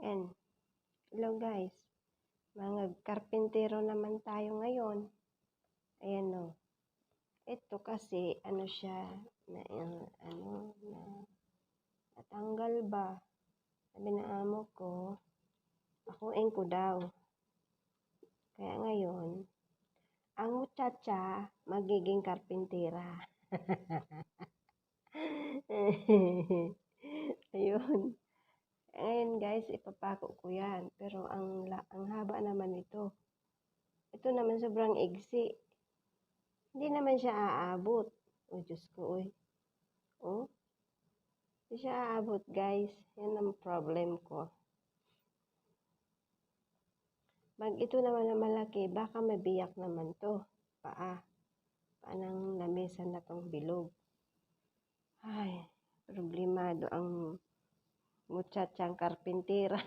And, hello guys, mga karpintero naman tayo ngayon. Ayan o. Ito kasi, ano siya, na natanggal ba? Sabi ng amo ko, akuin ko daw. Kaya ngayon, ang muchacha magiging karpintera. Ayun. Ngayon guys, ipapako ko yan. Pero ang haba naman ito. Ito naman sobrang igsi. Hindi naman siya aabot. Oh, Diyos ko, uy. Oh, hindi siya aabot, guys. Yan ang problem ko. Pag ito naman na malaki, baka mabiyak naman to. Paanang lamesa na tong bilog. Ay, problemado ang muchachang karpintera.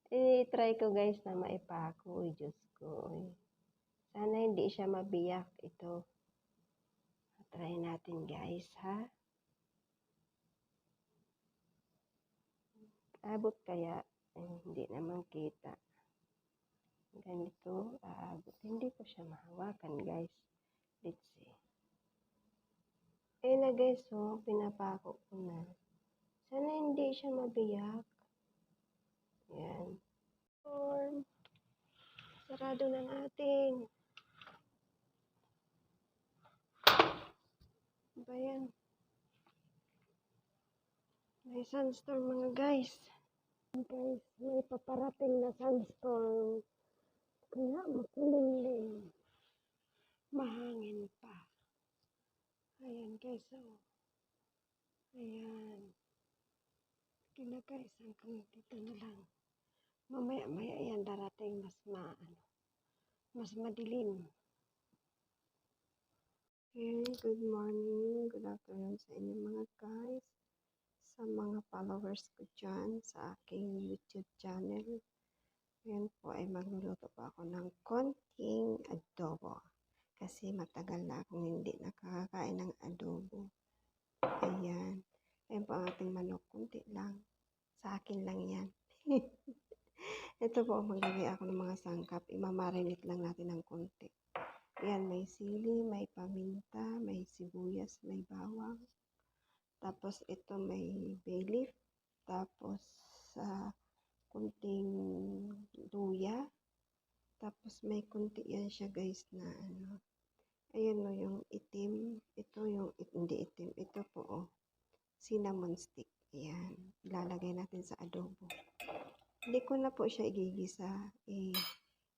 I-try ko guys na maipako. Uy, Diyos ko. Uy. Sana hindi siya mabiyak ito. Try natin guys, ha? Abot kaya? Hindi naman kita. Ganito, aabot. Hindi ko siya mahawakan guys. Let's see. Ayun na guys, so, pinapako ko na. Sana hindi siya mabiyak. Yan. Sarado na natin. Ba yan? May sandstorm mga guys. Guys, may paparating na sandstorm. Kaya makulimlim. Mahangin pa. Ayan guys, oh. Ayan. Kina guys, hanggang dito na lang. Mamaya-maya yan darating mas madilim. Okay, good morning, good afternoon sa inyo mga guys. Sa mga followers ko dyan sa aking YouTube channel. Ngayon po ay magluluto pa ako ng konting adobo. Kasi matagal na akong hindi nakakakain ng adobo. Ayan. Ayan po ang ating manok. Kunti lang. Sa akin lang yan. Ito po, maglagay ako ng mga sangkap. Imamarinate lang natin ng konti. Ayan, may sili, may paminta, may sibuyas, may bawang. Tapos ito may bay leaf. Tapos kunting luya. Tapos may kunti yan siya guys na ano. Ayan o, yung itim. Ito yung hindi itim. Ito po o. Cinnamon stick. Ayan. Ilalagay natin sa adobo. Hindi ko na po siya igigisa.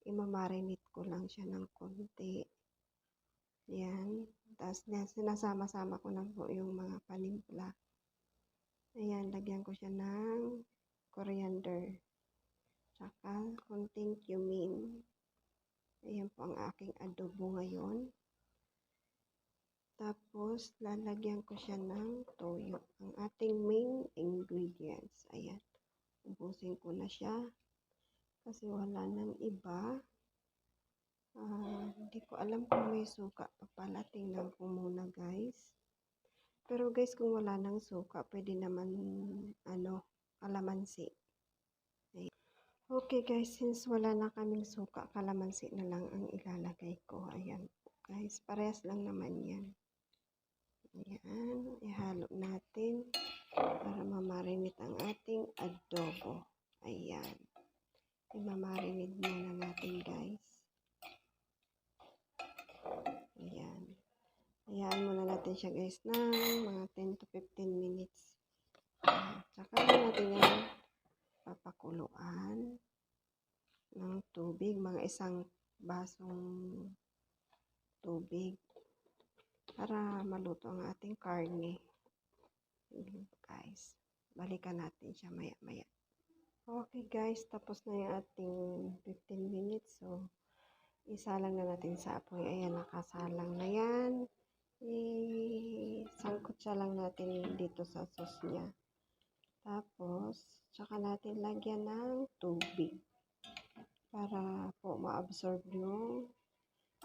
Imamarinate ko lang siya ng konti. Ayan. Tapos sinasama-sama ko na po yung mga panimpla. Ayan. Lagyan ko siya ng coriander. Tsaka konting cumin. Ayan po ang aking adobo ngayon. Tapos, lalagyan ko siya ng toyo. Ang ating main ingredients. Ayan. Ubusin ko na siya. Kasi wala nang iba. Hindi ko alam kung may suka pa pala. Tingnan ko muna guys. Pero guys, kung wala nang suka, pwede naman, kalamansi. Ayan. Okay guys, since wala na kaming suka, kalamansi na lang ang ilalagay ko. Ayan guys, parehas lang naman yan. Ayan, ihalo natin para mamarinate ang ating adobo. Ayan. Imamarinate muna natin guys. Ayan. Ayan muna natin siya guys ng mga 10 to 15 minutes. Saka natin yan papakuluan ng tubig. Mga isang basong tubig. Para maluto ang ating karne. Guys, balikan natin siya maya-maya. Okay guys, tapos na yung ating 15 minutes. So, isalang na natin sa apoy. Ayan, nakasalang na yan. Isangkot siya lang natin dito sa sauce niya. Tapos, tsaka natin lagyan ng tubig. Para po ma-absorb yung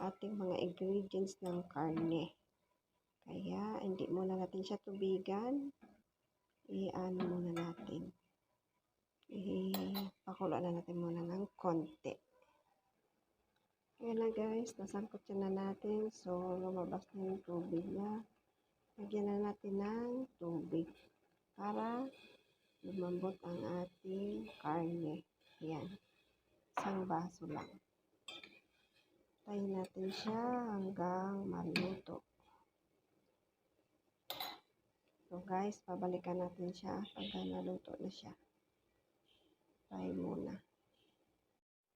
ating mga ingredients ng karne. Kaya, hindi muna natin siya tubigan. i-ano muna natin. Ipakulo na natin muna ng konti. Ayan na guys, nasangkot na natin. So, lumabas na yung tubig niya. Lagyan na natin ng tubig para lumambot ang ating karne. Ayan. Isang baso lang. Tayin natin siya hanggang maluto. So guys, pabalikan natin siya pagka naluto na siya. Tayo muna.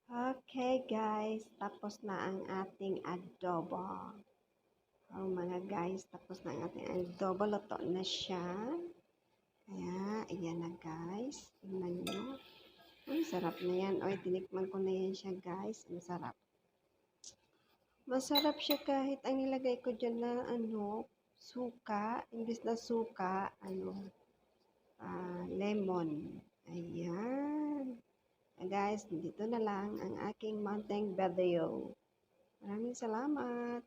Okay guys, tapos na ang ating adobo. Oh mga guys, tapos na ang ating adobo. Luto na siya. Kaya, ayan na guys. Tingnan nyo. Ang sarap na yan. Oy, tinikman ko na yan siya guys. Ang sarap. Masarap siya kahit ang nilagay ko dyan na suka. Imbis na suka, lemon. Ayan. Guys, dito na lang ang aking mountain video. Maraming salamat.